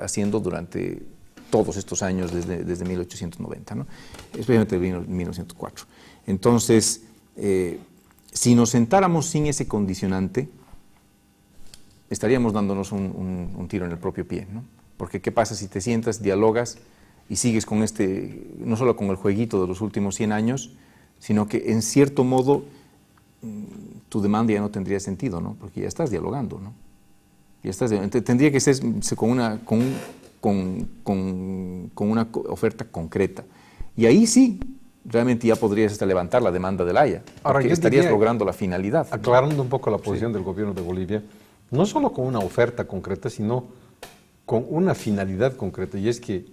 haciendo durante todos estos años desde 1890, ¿no? Especialmente desde 1904. Entonces, si nos sentáramos sin ese condicionante, estaríamos dándonos un tiro en el propio pie, ¿no? Porque ¿qué pasa si te sientas, dialogas y sigues con no solo con el jueguito de los últimos 100 años, sino que en cierto modo tu demanda ya no tendría sentido, ¿no? Porque ya estás dialogando, ¿no? Tendría que ser con una oferta concreta. Y ahí sí, realmente ya podrías hasta levantar la demanda de la Haya, Ahora, porque estarías logrando la finalidad. Aclarando un poco la posición del gobierno de Bolivia, no solo con una oferta concreta, sino con una finalidad concreta, y es que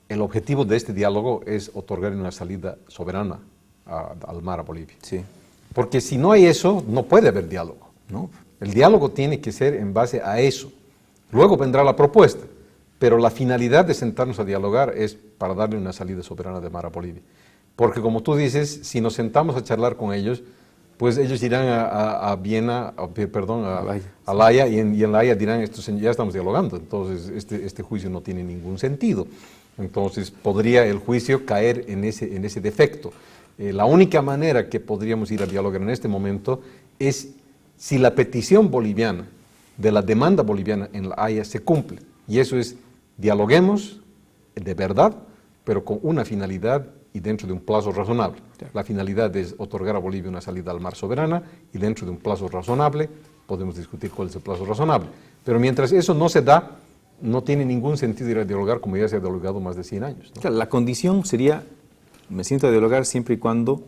el objetivo de este diálogo es otorgar una salida soberana al mar a Bolivia. Sí. Porque si no hay eso, no puede haber diálogo, ¿no? El diálogo tiene que ser en base a eso. Luego vendrá la propuesta, pero la finalidad de sentarnos a dialogar es para darle una salida soberana de mar a Bolivia. Porque como tú dices, si nos sentamos a charlar con ellos, pues ellos irán a Viena, a La Haya, y en La Haya dirán, ya estamos dialogando, entonces este juicio no tiene ningún sentido. Entonces podría el juicio caer en ese defecto. La única manera que podríamos ir a dialogar en este momento es si la petición boliviana, de la demanda boliviana en La Haya se cumple. Y eso es, dialoguemos de verdad, pero con una finalidad y dentro de un plazo razonable. La finalidad es otorgar a Bolivia una salida al mar soberana y dentro de un plazo razonable podemos discutir cuál es el plazo razonable. Pero mientras eso no se da, no tiene ningún sentido ir a dialogar como ya se ha dialogado más de 100 años, ¿no? Claro, la condición sería, me siento a dialogar siempre y cuando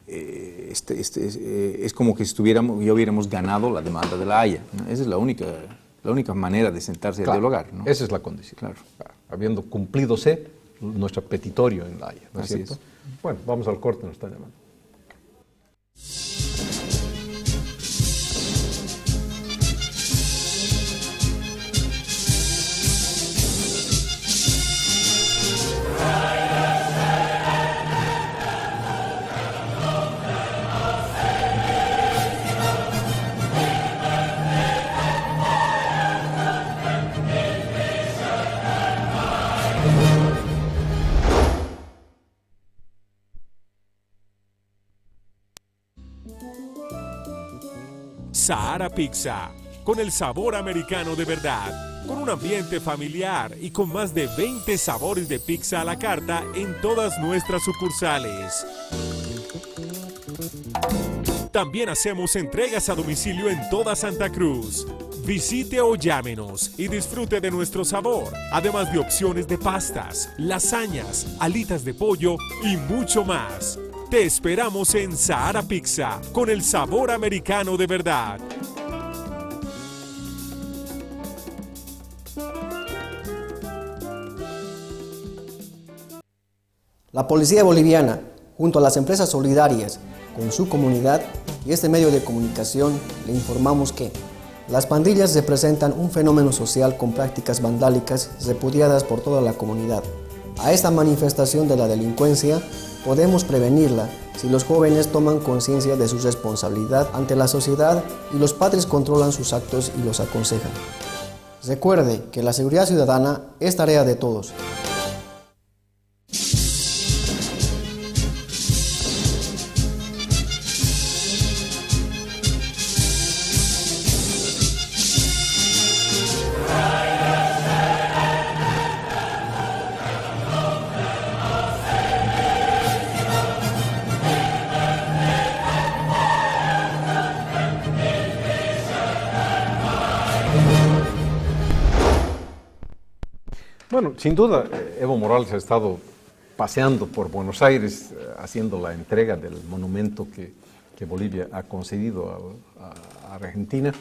es como que ya hubiéramos ganado la demanda de la Haya, ¿no? Esa es la única manera de sentarse a dialogar, ¿no? Esa es la condición. Claro. Habiendo cumplidose nuestro petitorio en La Haya, ¿no es Así cierto? es. Bueno, vamos al corte, nos están llamando. Sahara Pizza, con el sabor americano de verdad, con un ambiente familiar y con más de 20 sabores de pizza a la carta en todas nuestras sucursales. También hacemos entregas a domicilio en toda Santa Cruz. Visite o llámenos y disfrute de nuestro sabor, además de opciones de pastas, lasañas, alitas de pollo y mucho más. Te esperamos en Sahara Pizza, con el sabor americano de verdad. La Policía Boliviana, junto a las empresas solidarias, con su comunidad y este medio de comunicación, le informamos que las pandillas representan un fenómeno social con prácticas vandálicas repudiadas por toda la comunidad. A esta manifestación de la delincuencia podemos prevenirla si los jóvenes toman conciencia de su responsabilidad ante la sociedad y los padres controlan sus actos y los aconsejan. Recuerde que la seguridad ciudadana es tarea de todos. Bueno, sin duda, Evo Morales ha estado paseando por Buenos Aires, haciendo la entrega del monumento que Bolivia ha concedido a Argentina.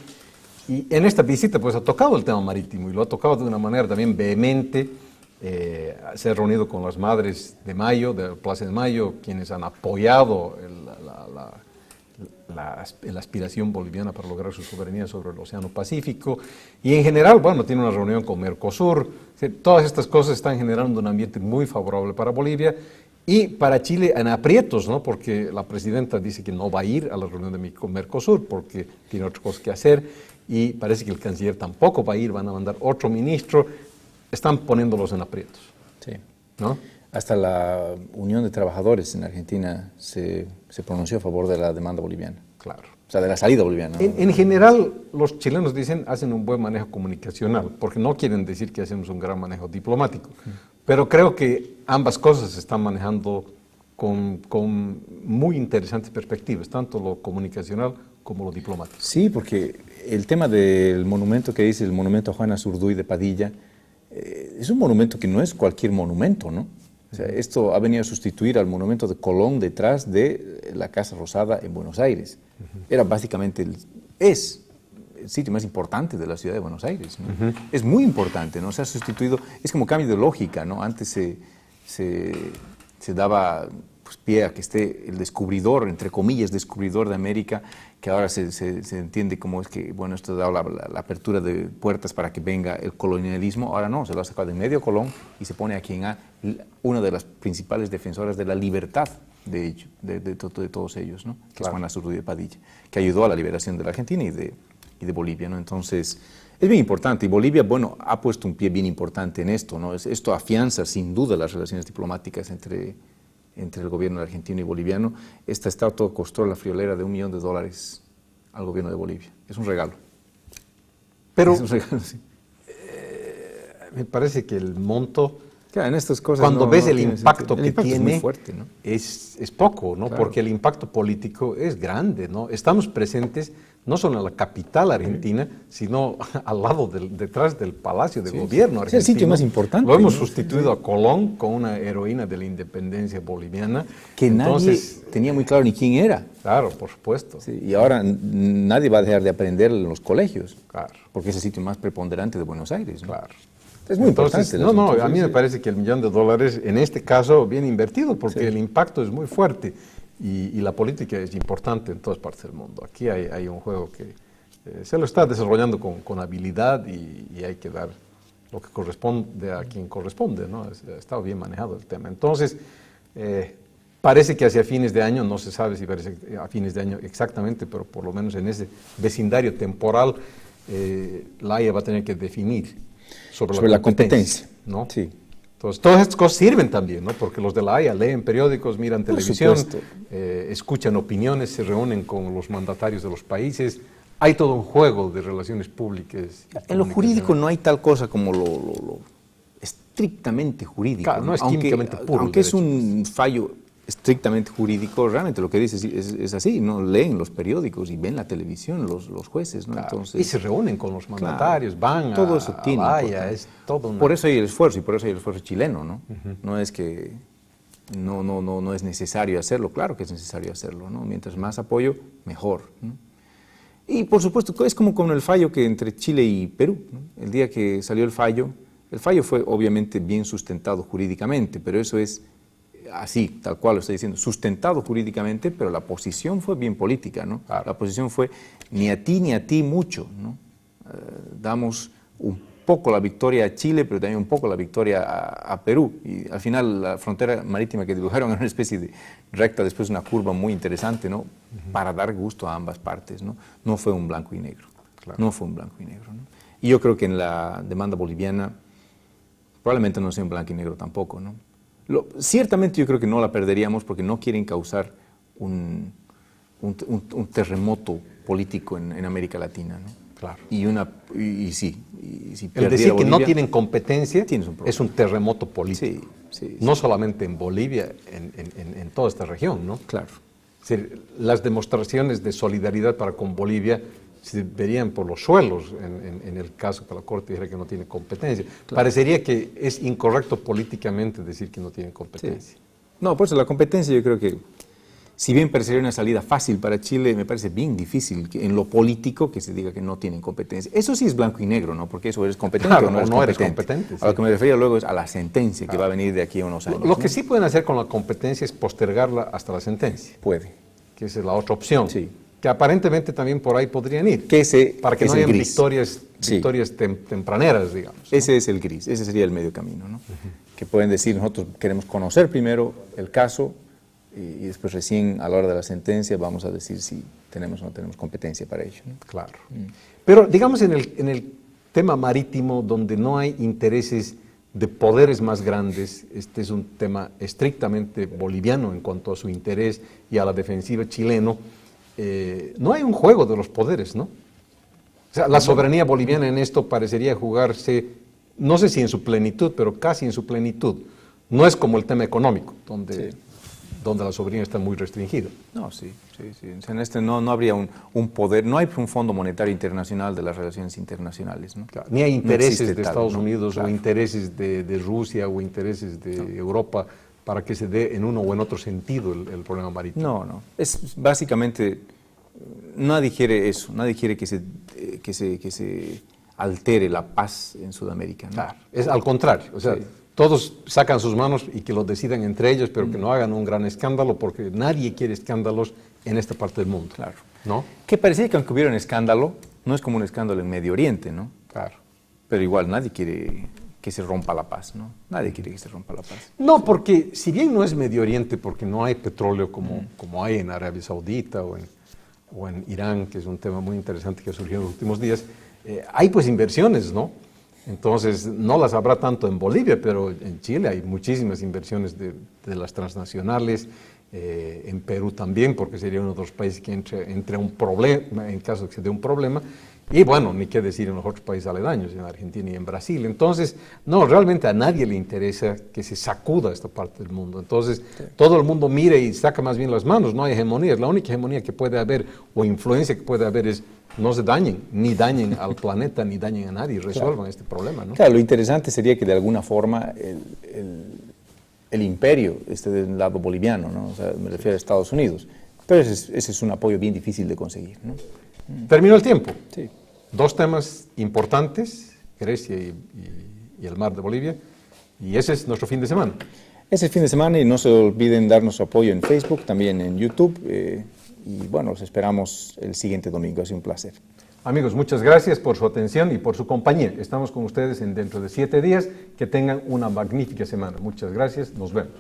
Y en esta visita pues ha tocado el tema marítimo y lo ha tocado de una manera también vehemente. Se ha reunido con las madres de Mayo, de Plaza de Mayo, quienes han apoyado la aspiración boliviana para lograr su soberanía sobre el Océano Pacífico. Y en general, bueno, tiene una reunión con Mercosur. Todas estas cosas están generando un ambiente muy favorable para Bolivia y para Chile en aprietos, ¿no? Porque la presidenta dice que no va a ir a la reunión con Mercosur porque tiene otras cosas que hacer y parece que el canciller tampoco va a ir, van a mandar otro ministro. Están poniéndolos en aprietos. Sí. ¿No? Hasta la Unión de Trabajadores en Argentina se pronunció a favor de la demanda boliviana. Claro. O sea, de la salida boliviana. En general, los chilenos dicen hacen un buen manejo comunicacional, porque no quieren decir que hacemos un gran manejo diplomático. Pero creo que ambas cosas se están manejando con muy interesantes perspectivas, tanto lo comunicacional como lo diplomático. Sí, porque el tema del monumento que dice, el monumento a Juana Zurduy de Padilla, es un monumento que no es cualquier monumento, ¿no? O sea, esto ha venido a sustituir al monumento de Colón detrás de la Casa Rosada en Buenos Aires. Era básicamente, es el sitio más importante de la ciudad de Buenos Aires, ¿no? Es muy importante, ¿no? Se ha sustituido, es como cambio de lógica, ¿no? Antes se daba pues, pie a que esté el descubridor, entre comillas, descubridor de América, que ahora se entiende como es que, bueno, esto ha dado la apertura de puertas para que venga el colonialismo. Ahora no, se lo ha sacado de medio Colón y se pone a quien una de las principales defensoras de la libertad de todos ellos, ¿no? Que es Juana Zurduy de Padilla, que ayudó a la liberación de la Argentina y de Bolivia, ¿no? Entonces, es bien importante. Y Bolivia, bueno, ha puesto un pie bien importante en esto, ¿no? Esto afianza sin duda las relaciones diplomáticas entre el gobierno argentino y boliviano. Esta estatua costó la friolera de $1 millón al gobierno de Bolivia. Es un regalo. Pero es un regalo, sí. Me parece que el monto, claro, en estas cosas cuando ves el impacto que tiene, es muy fuerte, ¿no? es poco, ¿no? Claro. Porque el impacto político es grande, ¿no? Estamos presentes no solo en la capital argentina, sino al lado, detrás del Palacio de Gobierno argentino. Es el sitio más importante. Lo hemos sustituido a Colón con una heroína de la independencia boliviana. Que nadie tenía muy claro ni quién era. Claro, por supuesto. Sí, y ahora nadie va a dejar de aprender en los colegios. Claro. Porque es el sitio más preponderante de Buenos Aires, ¿no? Claro. Es muy importante. A mí me parece que el $1 millón, en este caso, bien invertido, porque el impacto es muy fuerte y la política es importante en todas partes del mundo. Aquí hay un juego que se lo está desarrollando con habilidad y hay que dar lo que corresponde a quien corresponde, ¿no? Ha estado bien manejado el tema. Entonces, parece que hacia fines de año, no se sabe si parece a fines de año exactamente, pero por lo menos en ese vecindario temporal, la Haya va a tener que definir sobre la competencia, ¿no? Sí. Entonces, todas estas cosas sirven también, ¿no? Porque los de la Haya leen periódicos, miran televisión, escuchan opiniones, se reúnen con los mandatarios de los países, hay todo un juego de relaciones públicas. En lo jurídico no hay tal cosa como lo estrictamente jurídico. Claro, no es químicamente puro. Aunque es un fallo estrictamente jurídico, realmente lo que dice es así, ¿no? Leen los periódicos y ven la televisión los jueces, ¿no? Claro. Entonces, y se reúnen con los mandatarios, van todo eso tiene vaya, es todo una... Por eso hay el esfuerzo, y por eso hay el esfuerzo chileno, ¿no? No es que no es necesario hacerlo, claro que es necesario hacerlo, ¿no? Mientras más apoyo, mejor, ¿no? Y por supuesto, es como con el fallo que entre Chile y Perú, ¿no? El día que salió el fallo fue obviamente bien sustentado jurídicamente, pero eso es así, tal cual lo estoy diciendo, sustentado jurídicamente, pero la posición fue bien política, ¿no? Claro. La posición fue ni a ti mucho, ¿no? Damos un poco la victoria a Chile, pero también un poco la victoria a Perú. Y al final la frontera marítima que dibujaron era una especie de recta, después una curva muy interesante, ¿no? Para dar gusto a ambas partes, ¿no? No fue un blanco y negro, Claro. no fue un blanco y negro, ¿no? Y yo creo que en la demanda boliviana probablemente no sea un blanco y negro tampoco, ¿no? Ciertamente yo creo que no la perderíamos porque no quieren causar un terremoto político en América Latina, ¿no? Claro. Y si El decir que no tienen competencia tienes un problema. es un terremoto político. Sí, no solamente en Bolivia, en toda esta región, ¿no? claro. Es decir, las demostraciones de solidaridad para con Bolivia se verían por los suelos en el caso que la Corte dijera que no tiene competencia. Claro. Parecería que es incorrecto políticamente decir que no tienen competencia. Sí. No, por eso la competencia yo creo que, si bien parecería una salida fácil para Chile, me parece bien difícil que en lo político que se diga que no tienen competencia. Eso sí es blanco y negro, ¿no? Porque eso eres competente Claro, o no eres o no eres competente. competente, A lo sí. que me refería luego es a la sentencia que va a venir de aquí a unos años. Lo que sí pueden hacer con la competencia es postergarla hasta la sentencia, puede. que esa es la otra opción, Sí. que aparentemente también por ahí podrían ir, para que no es el hayan gris. victorias tempraneras, digamos. Ese es el gris, ese sería el medio camino, ¿no? Que pueden decir, nosotros queremos conocer primero el caso y después recién a la hora de la sentencia vamos a decir si tenemos o no tenemos competencia para ello, ¿no? Claro. Pero digamos en el tema marítimo, donde no hay intereses de poderes más grandes, este es un tema estrictamente boliviano en cuanto a su interés y a la defensiva chileno, no hay un juego de los poderes, ¿no? O sea, la soberanía boliviana en esto parecería jugarse, no sé si en su plenitud, pero casi en su plenitud. No es como el tema económico, donde la soberanía está muy restringida. No, sí. En este no habría un poder, no hay un Fondo Monetario Internacional de las relaciones internacionales, ¿no? Claro, ni hay intereses existe de tal, Estados ¿no? Unidos Claro. o intereses de Rusia o intereses de Europa para que se dé en uno o en otro sentido el problema marítimo. No. Es básicamente, nadie quiere eso, nadie quiere que se altere la paz en Sudamérica, ¿no? Claro, es al contrario, o sea, Sí. todos sacan sus manos y que lo decidan entre ellos, pero que no hagan un gran escándalo, porque nadie quiere escándalos en esta parte del mundo. Claro. ¿No? Que parecía que aunque hubiera un escándalo, no es como un escándalo en Medio Oriente, ¿no? Claro. Pero igual nadie quiere que se rompa la paz, ¿no? Nadie quiere que se rompa la paz. No, porque si bien no es Medio Oriente, porque no hay petróleo como hay en Arabia Saudita o en Irán, que es un tema muy interesante que ha surgido en los últimos días, hay pues inversiones, ¿no? Entonces, no las habrá tanto en Bolivia, pero en Chile hay muchísimas inversiones de las transnacionales, en Perú también, porque sería uno de los países que entre un problema, en caso de que se dé un problema, y bueno, ni qué decir en los otros países aledaños, en Argentina y en Brasil. Entonces, no, realmente a nadie le interesa que se sacuda esta parte del mundo. Entonces, todo el mundo mire y saca más bien las manos, no hay hegemonías. La única hegemonía que puede haber o influencia que puede haber es no se dañen, ni dañen al planeta, ni dañen a nadie, resuelvan este problema, ¿no? Claro, lo interesante sería que de alguna forma el imperio esté del lado boliviano, ¿no? O sea, me refiero a Estados Unidos. Pero ese es un apoyo bien difícil de conseguir, ¿no? Terminó el tiempo. Sí. Dos temas importantes, Grecia y el mar de Bolivia, y ese es nuestro fin de semana. Es el fin de semana y no se olviden darnos su apoyo en Facebook, también en YouTube. Y bueno, los esperamos el siguiente domingo. Ha sido un placer. Amigos, muchas gracias por su atención y por su compañía. Estamos con ustedes dentro de 7 días. Que tengan una magnífica semana. Muchas gracias. Nos vemos.